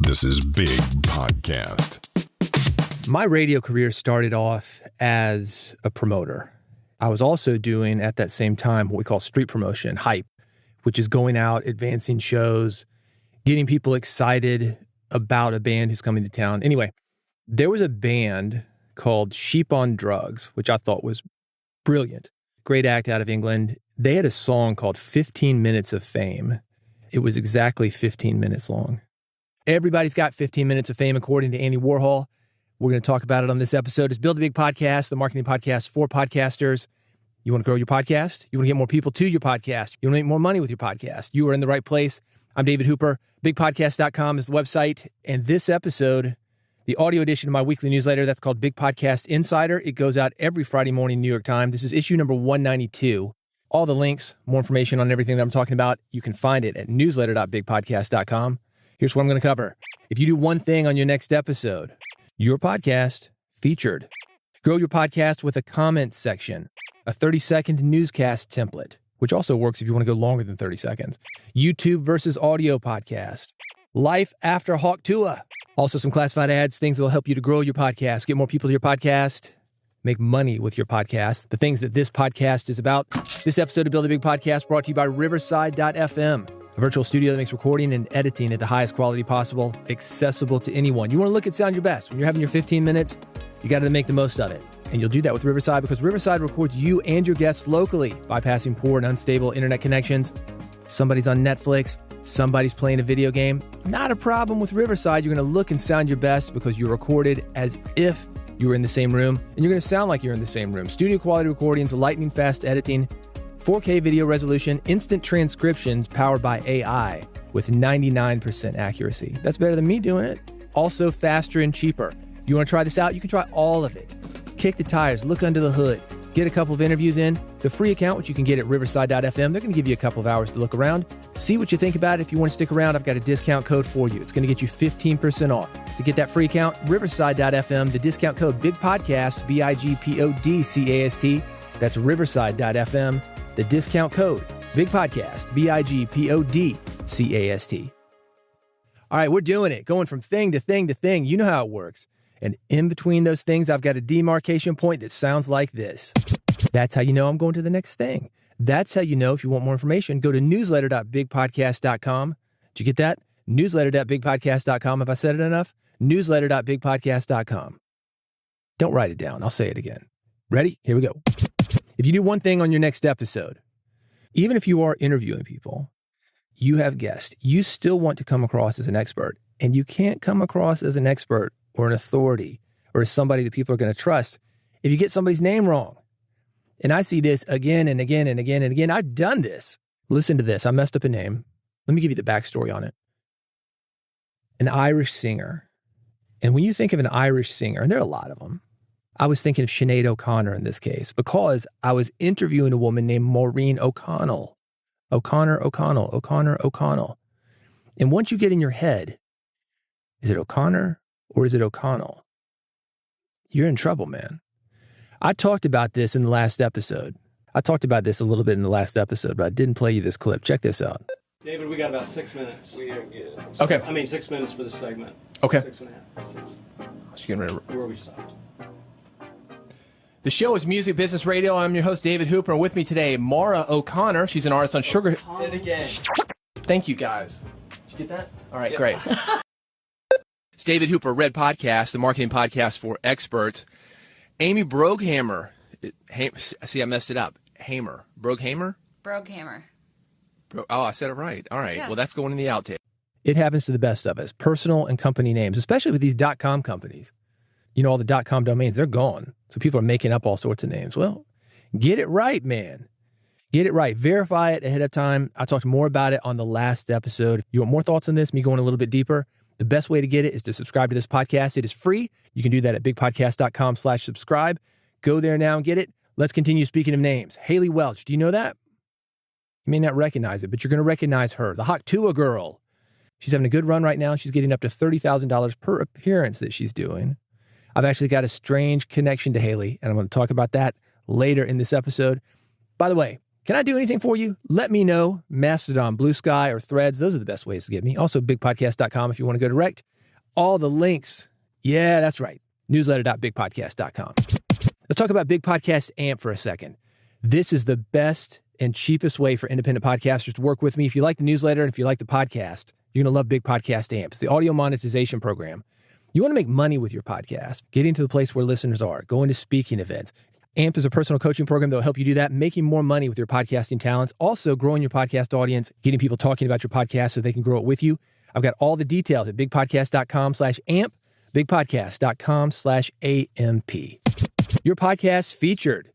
This is Big Podcast. My radio career started off as a promoter. I was also doing at that same time what we call street promotion, hype, which is going out, advancing shows, getting people excited about a band who's coming to town. Anyway, there was a band called Sheep on Drugs, which I thought was brilliant. Great act out of England. They had a song called 15 Minutes of Fame. It was exactly 15 minutes long. Everybody's got 15 minutes of fame, according to Andy Warhol. We're going to talk about it on this episode. It's Build a Big Podcast, the marketing podcast for podcasters. You want to grow your podcast? You want to get more people to your podcast? You want to make more money with your podcast? You are in the right place. I'm David Hooper. BigPodcast.com is the website. And this episode, the audio edition of my weekly newsletter, that's called Big Podcast Insider. It goes out every Friday morning, New York time. This is issue number 192. All the links, more information on everything that I'm talking about, you can find it at newsletter.bigpodcast.com. Here's what I'm going to cover. If you do one thing on your next episode, your podcast featured. Grow your podcast with a comment section, a 30-second newscast template, which also works if you want to go longer than 30 seconds. YouTube versus audio podcast. Life after Hawk Tua. Also some classified ads, things that will help you to grow your podcast, get more people to your podcast, make money with your podcast. The things that this podcast is about. This episode of Build a Big Podcast brought to you by Riverside.fm. A virtual studio that makes recording and editing at the highest quality possible, accessible to anyone. You want to look and sound your best. When you're having your 15 minutes, you got to make the most of it. And you'll do that with Riverside because Riverside records you and your guests locally, bypassing poor and unstable internet connections. Somebody's on Netflix, somebody's playing a video game. Not a problem with Riverside. You're going to look and sound your best because you're recorded as if you were in the same room, and you're going to sound like you're in the same room. Studio quality recordings, lightning fast editing, 4K video resolution, instant transcriptions powered by AI with 99% accuracy. That's better than me doing it. Also faster and cheaper. You want to try this out? You can try all of it. Kick the tires, look under the hood, get a couple of interviews in. The free account, which you can get at Riverside.fm, they're going to give you a couple of hours to look around. See what you think about it. If you want to stick around, I've got a discount code for you. It's going to get you 15% off. To get that free account, Riverside.fm, the discount code BIGPODCAST, BIGPODCAST. That's Riverside.fm. The discount code, Big Podcast, BIGPODCAST. All right, we're doing it, going from thing to thing to thing. You know how it works. And in between those things, I've got a demarcation point that sounds like this. That's how you know I'm going to the next thing. That's how you know if you want more information, go to newsletter.bigpodcast.com. Did you get that? Newsletter.bigpodcast.com. Have I said it enough? Newsletter.bigpodcast.com. Don't write it down. I'll say it again. Ready? Here we go. If you do one thing on your next episode, even if you are interviewing people, you have guests, you still want to come across as an expert, and you can't come across as an expert or an authority or as somebody that people are going to trust if you get somebody's name wrong. And I see this again and again and again and again. I've done this. Listen to this. I messed up a name. Let me give you the backstory on it. An Irish singer. And when you think of an Irish singer, and there are a lot of them, I was thinking of Sinead O'Connor in this case because I was interviewing a woman named Maureen O'Connell. O'Connor. And once you get in your head, is it O'Connor or is it O'Connell? You're in trouble, man. I talked about this in the last episode. I talked about this a little bit in the last episode, but I didn't play you this clip. Check this out. David, we got about 6 minutes. We are good. Okay. 6 minutes for this segment. Okay. 6.5. 6. Just getting ready to... Where we stopped. The show is Music Business Radio. I'm your host, David Hooper. With me today, Maura O'Connor. She's an artist on Sugar... Did it again. Thank you, guys. Did you get that? All right, great. It's David Hooper, Red Podcast, the marketing podcast for experts. Amy Broghammer. See, I messed it up. Hamer. Broghammer? Broghammer. Oh, I said it right. All right. Yeah. Well, that's going in the outtake. It happens to the best of us. Personal and company names, especially with these .com companies. You know, all the .com domains, they're gone. So people are making up all sorts of names. Well, get it right, man. Get it right. Verify it ahead of time. I talked more about it on the last episode. You want more thoughts on this, me going a little bit deeper? The best way to get it is to subscribe to this podcast. It is free. You can do that at bigpodcast.com/subscribe. Go there now and get it. Let's continue speaking of names. Haley Welch, do you know that? You may not recognize it, but you're going to recognize her. The Hawk Tua girl. She's having a good run right now. She's getting up to $30,000 per appearance that she's doing. I've actually got a strange connection to Haley, and I'm going to talk about that later in this episode. By the way, can I do anything for you? Let me know. Mastodon, Blue Sky, or Threads. Those are the best ways to get me. Also, bigpodcast.com if you want to go direct. all the links. Yeah, that's right. Newsletter.bigpodcast.com. Let's talk about Big Podcast AMP for a second. This is the best and cheapest way for independent podcasters to work with me. If you like the newsletter and if you like the podcast, you're going to love Big Podcast AMP. It's the audio monetization program. You want to make money with your podcast, getting to the place where listeners are, going to speaking events. AMP is a personal coaching program that will help you do that, making more money with your podcasting talents, also growing your podcast audience, getting people talking about your podcast so they can grow it with you. I've got all the details at bigpodcast.com/AMP, bigpodcast.com/AMP. Your podcast featured.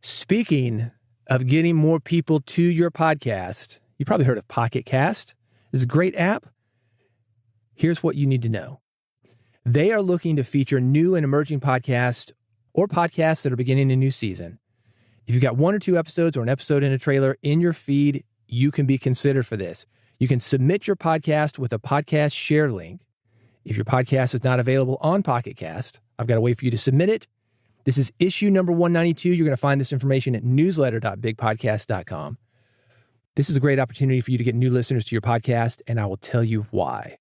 Speaking of getting more people to your podcast, you probably heard of Pocket Cast. It's a great app. Here's what you need to know. They are looking to feature new and emerging podcasts or podcasts that are beginning a new season. If you've got 1 or 2 episodes or an episode in a trailer in your feed, you can be considered for this. You can submit your podcast with a podcast share link. If your podcast is not available on Pocket Cast, I've got a way for you to submit it. This is issue number 192. You're going to find this information at newsletter.bigpodcast.com. This is a great opportunity for you to get new listeners to your podcast, and I will tell you why.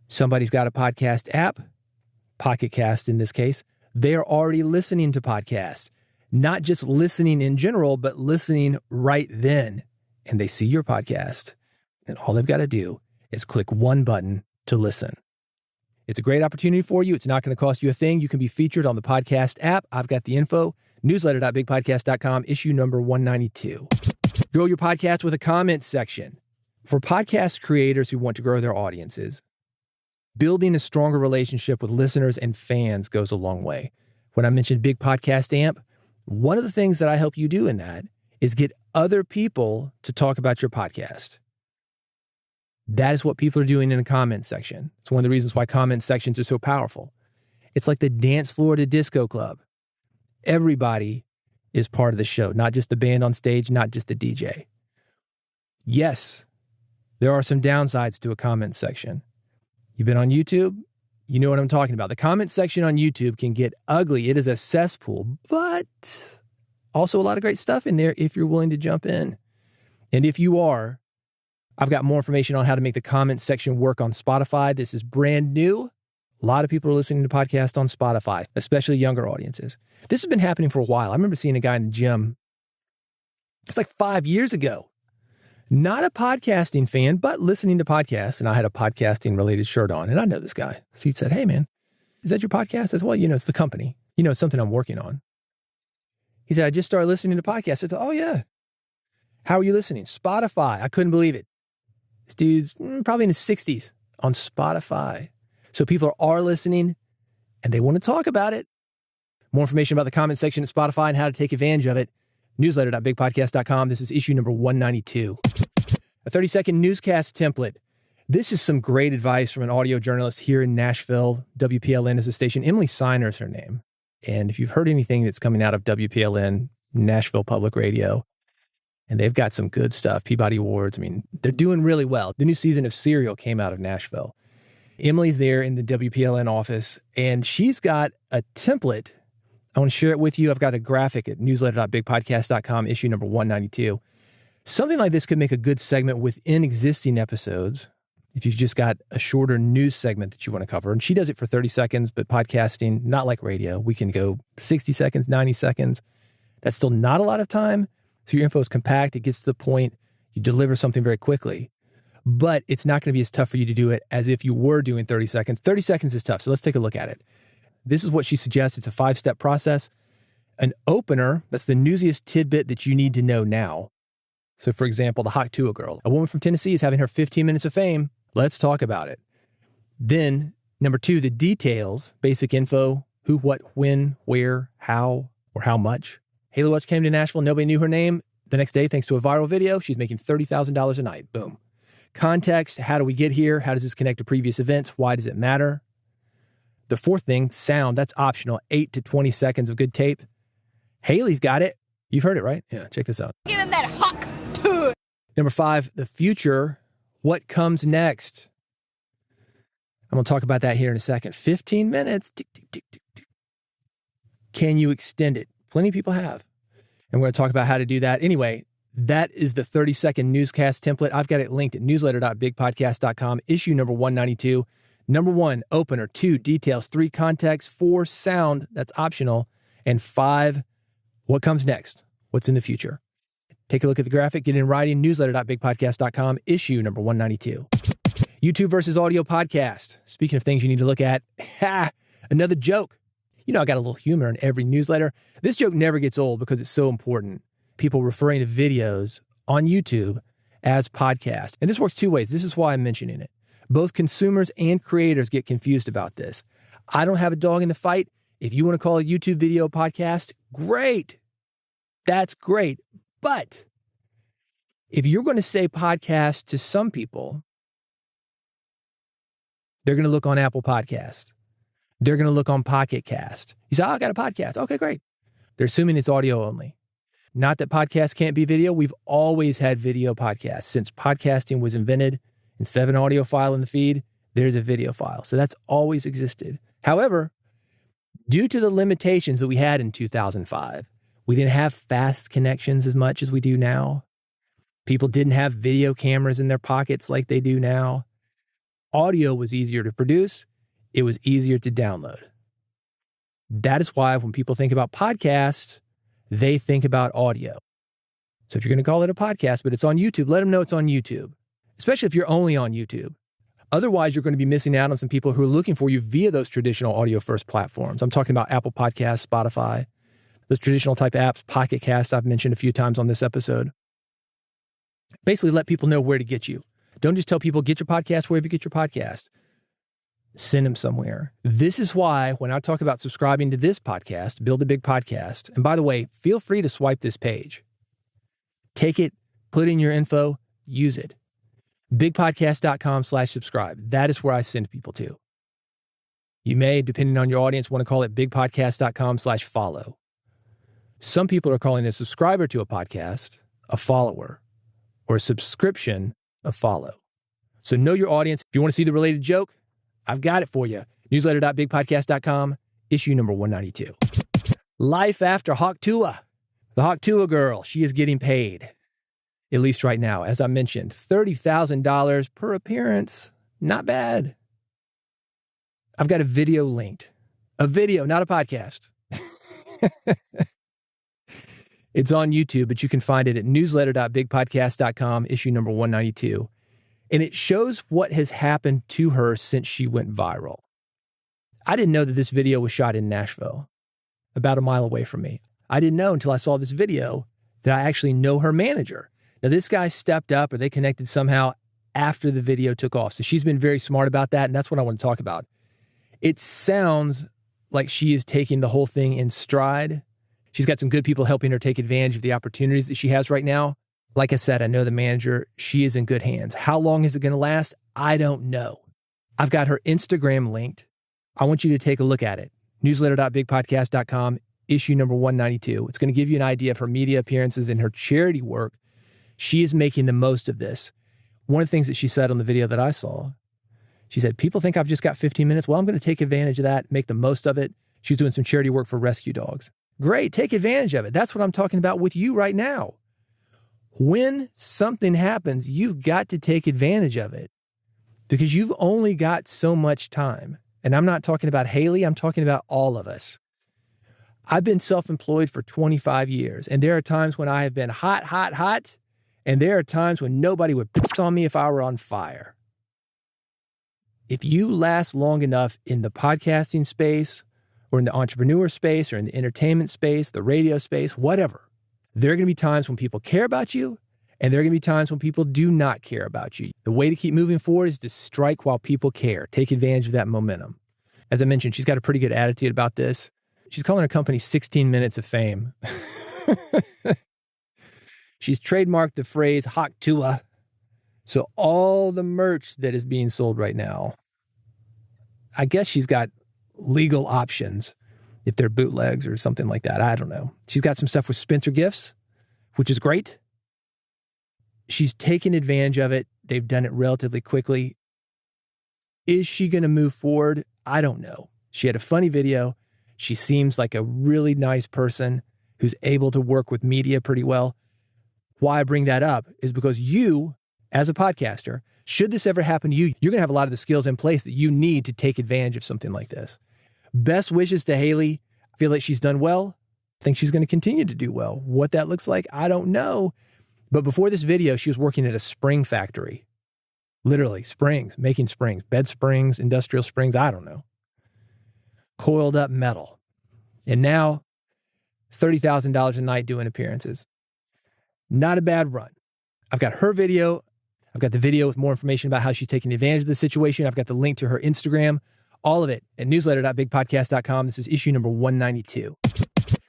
Somebody's got a podcast app, Pocket Cast in this case. They're already listening to podcasts, not just listening in general, but listening right then. And they see your podcast, and all they've got to do is click one button to listen. It's a great opportunity for you. It's not going to cost you a thing. You can be featured on the podcast app. I've got the info. Newsletter.bigpodcast.com, issue number 192. Grow your podcast with a comment section. For podcast creators who want to grow their audiences, building a stronger relationship with listeners and fans goes a long way. When I mentioned Big Podcast AMP, one of the things that I help you do in that is get other people to talk about your podcast. That is what people are doing in the comment section. It's one of the reasons why comment sections are so powerful. It's like the dance floor to disco club. Everybody is part of the show, not just the band on stage, not just the DJ. Yes, there are some downsides to a comment section. You've been on YouTube, you know what I'm talking about. The comment section on YouTube can get ugly. It is a cesspool, but also a lot of great stuff in there if you're willing to jump in. And if you are, I've got more information on how to make the comment section work on Spotify. This is brand new. A lot of people are listening to podcasts on Spotify, especially younger audiences. This has been happening for a while. I remember seeing a guy in the gym. It's like 5 years ago. Not a podcasting fan, but listening to podcasts. And I had a podcasting related shirt on. And I know this guy. So he said, "Hey, man, is that your podcast?" I said, "Well, it's the company. It's something I'm working on." He said, "I just started listening to podcasts." I said, "Oh, yeah. How are you listening?" "Spotify." I couldn't believe it. This dude's probably in his 60s on Spotify. So people are listening and they want to talk about it. More information about the comment section at Spotify and how to take advantage of it. Newsletter.bigpodcast.com. This is issue number 192. A 30-second newscast template. This is some great advice from an audio journalist here in Nashville. WPLN is the station. Emily Siner is her name. And if you've heard anything that's coming out of WPLN, Nashville Public Radio, and they've got some good stuff, Peabody Awards. They're doing really well. The new season of Serial came out of Nashville. Emily's there in the WPLN office, and she's got a template. I want to share it with you. I've got a graphic at newsletter.bigpodcast.com, issue number 192. Something like this could make a good segment within existing episodes if you've just got a shorter news segment that you want to cover. And she does it for 30 seconds, but podcasting, not like radio. We can go 60 seconds, 90 seconds. That's still not a lot of time. So your info is compact. It gets to the point. You deliver something very quickly. But it's not going to be as tough for you to do it as if you were doing 30 seconds. 30 seconds is tough. So let's take a look at it. This is what she suggests. It's a 5-step process. An opener, that's the newsiest tidbit that you need to know now. So for example, the Hot Tua girl. A woman from Tennessee is having her 15 minutes of fame. Let's talk about it. Then, number 2, the details, basic info, who, what, when, where, how, or how much. Haley Welch came to Nashville. Nobody knew her name. The next day, thanks to a viral video, she's making $30,000 a night. Boom. Context, how do we get here? How does this connect to previous events? Why does it matter? The 4th thing, sound, that's optional. 8 to 20 seconds of good tape. Haley's got it. You've heard it, right? Yeah, check this out. Give him that hawk to it. Number 5, the future. What comes next? I'm going to talk about that here in a second. 15 minutes. Tick, tick, tick, tick, tick. Can you extend it? Plenty of people have. And we're going to talk about how to do that. Anyway, that is the 30-second newscast template. I've got it linked at newsletter.bigpodcast.com, issue number 192. Number 1, opener. 2, details. 3, context. 4, sound. That's optional. And 5, what comes next? What's in the future? Take a look at the graphic. Get in writing. Newsletter.bigpodcast.com. Issue number 192. YouTube versus audio podcast. Speaking of things you need to look at, another joke. You know, I got a little humor in every newsletter. This joke never gets old because it's so important. People referring to videos on YouTube as podcasts. And this works 2 ways. This is why I'm mentioning it. Both consumers and creators get confused about this. I don't have a dog in the fight. If you want to call a YouTube video a podcast, great. That's great. But if you're going to say podcast to some people, they're going to look on Apple Podcast. They're going to look on Pocket Cast. You say, I got a podcast. Okay, great. They're assuming it's audio only. Not that podcasts can't be video. We've always had video podcasts. Since podcasting was invented, instead of an audio file in the feed, there's a video file. So that's always existed. However, due to the limitations that we had in 2005, we didn't have fast connections as much as we do now. People didn't have video cameras in their pockets like they do now. Audio was easier to produce. It was easier to download. That is why when people think about podcasts, they think about audio. So if you're going to call it a podcast, but it's on YouTube, let them know it's on YouTube, especially if you're only on YouTube. Otherwise, you're going to be missing out on some people who are looking for you via those traditional audio-first platforms. I'm talking about Apple Podcasts, Spotify, those traditional type apps, Pocket Cast I've mentioned a few times on this episode. Basically, let people know where to get you. Don't just tell people, get your podcast wherever you get your podcast. Send them somewhere. This is why when I talk about subscribing to this podcast, Build a Big Podcast, and by the way, feel free to swipe this page. Take it, put in your info, use it. bigpodcast.com/subscribe. That is where I send people to. You may, depending on your audience, want to call it bigpodcast.com/follow. Some people are calling a subscriber to a podcast a follower, or a subscription a follow. So know your audience. If you want to see the related joke, I've got it for you. Newsletter.bigpodcast.com, issue number 192. Life after Hawk Tuah. The Hawk Tuah girl, she is getting paid. At least right now. As I mentioned, $30,000 per appearance. Not bad. I've got a video linked. A video, not a podcast. It's on YouTube, but you can find it at newsletter.bigpodcast.com, issue number 192. And it shows what has happened to her since she went viral. I didn't know that this video was shot in Nashville, about a mile away from me. I didn't know until I saw this video that I actually know her manager. Now, this guy stepped up, or they connected somehow after the video took off. So she's been very smart about that, and that's what I want to talk about. It sounds like she is taking the whole thing in stride. She's got some good people helping her take advantage of the opportunities that she has right now. Like I said, I know the manager. She is in good hands. How long is it going to last? I don't know. I've got her Instagram linked. I want you to take a look at it. Newsletter.bigpodcast.com, issue number 192. It's going to give you an idea of her media appearances and her charity work. She is making the most of this. One of the things that she said on the video that I saw, she said, people think I've just got 15 minutes. Well, I'm going to take advantage of that, make the most of it. She was doing some charity work for rescue dogs. Great, take advantage of it. That's what I'm talking about with you right now. When something happens, you've got to take advantage of it because you've only got so much time. And I'm not talking about Haley, I'm talking about all of us. I've been self-employed for 25 years, and there are times when I have been hot, and there are times when nobody would piss on me if I were on fire. If you last long enough in the podcasting space, or in the entrepreneur space, or in the entertainment space, the radio space, whatever, there are going to be times when people care about you, and there are going to be times when people do not care about you. The way to keep moving forward is to strike while people care. Take advantage of that momentum. As I mentioned, she's got a pretty good attitude about this. She's calling her company 16 Minutes of Fame. She's trademarked the phrase Hawk Tuah. So all the merch that is being sold right now, I guess she's got legal options if they're bootlegs or something like that. I don't know. She's got some stuff with Spencer Gifts, which is great. She's taken advantage of it. They've done it relatively quickly. Is she going to move forward? I don't know. She had a funny video. She seems like a really nice person who's able to work with media pretty well. Why I bring that up is because you, as a podcaster, should this ever happen to you, you're going to have a lot of the skills in place that you need to take advantage of something like this. Best wishes to Haley. I feel like she's done well. I think she's going to continue to do well. What that looks like, I don't know. But before this video, she was working at a spring factory. Literally, springs, making springs, bed springs, industrial springs, I don't know. Coiled up metal. And now, $30,000 a night doing appearances. Not a bad run. I've got her video. I've got the video with more information about how she's taking advantage of the situation. I've got the link to her Instagram. All of it at newsletter.bigpodcast.com. This is issue number 192.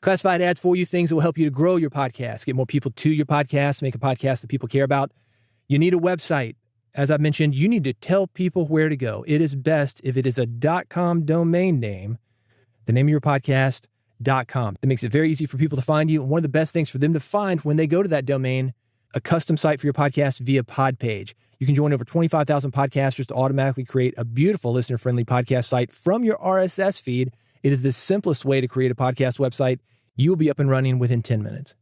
Classified ads for you, things that will help you to grow your podcast, get more people to your podcast, make a podcast that people care about. You need a website. As I mentioned, you need to tell people where to go. It is best if it is a .com domain name, the name of your podcast, .com. That makes it very easy for people to find you. And one of the best things for them to find when they go to that domain, a custom site for your podcast via Podpage. You can join over 25,000 podcasters to automatically create a beautiful listener-friendly podcast site from your RSS feed. It is the simplest way to create a podcast website. You will be up and running within 10 minutes.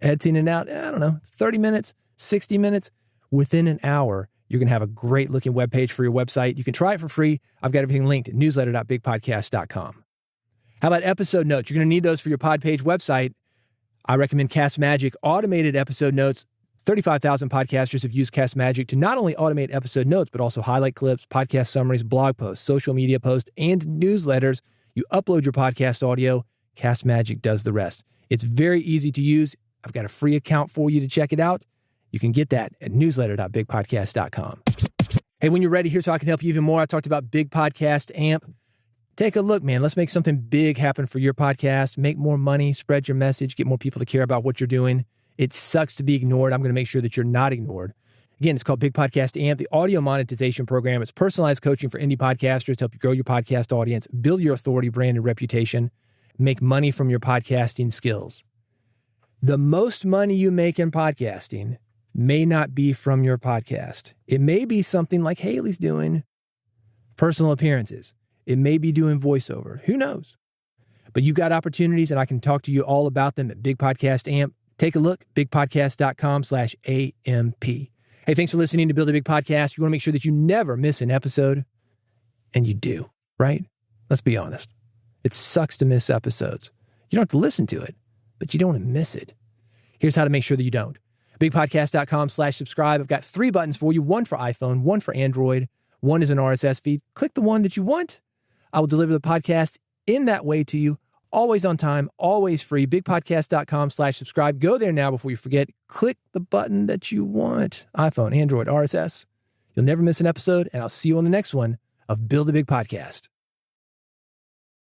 Editing it out, 30 minutes, 60 minutes. Within an hour, you're going to have a great-looking webpage for your website. You can try it for free. I've got everything linked at newsletter.bigpodcast.com. How about episode notes? You're going to need those for your Podpage website. I recommend Cast Magic automated episode notes. 35,000 podcasters have used Cast Magic to not only automate episode notes, but also highlight clips, podcast summaries, blog posts, social media posts, and newsletters. You upload your podcast audio. Cast Magic does the rest. It's very easy to use. I've got a free account for you to check it out. You can get that at newsletter.bigpodcast.com. Hey, when you're ready, here's how I can help you even more. I talked about Big Podcast Amp. Take a look, man. Let's make something big happen for your podcast. Make more money, spread your message, get more people to care about what you're doing. It sucks to be ignored. I'm going to make sure that you're not ignored. Again, it's called Big Podcast Amp, the audio monetization program. It's personalized coaching for indie podcasters to help you grow your podcast audience, build your authority, brand, and reputation, make money from your podcasting skills. The most money you make in podcasting may not be from your podcast. It may be something like Haley's doing, personal appearances. It may be doing voiceover. Who knows? But you've got opportunities, and I can talk to you all about them at Big Podcast Amp. Take a look, bigpodcast.com/AMP. Hey, thanks for listening to Build a Big Podcast. You want to make sure that you never miss an episode, and you do, right? Let's be honest. It sucks to miss episodes. You don't have to listen to it, but you don't want to miss it. Here's how to make sure that you don't. Bigpodcast.com/subscribe. I've got 3 buttons for you, one for iPhone, one for Android, one is an RSS feed. Click the one that you want. I will deliver the podcast in that way to you. Always on time, always free. Bigpodcast.com/subscribe. Go there now before you forget. Click the button that you want. iPhone, Android, RSS. You'll never miss an episode, and I'll see you on the next one of Build a Big Podcast.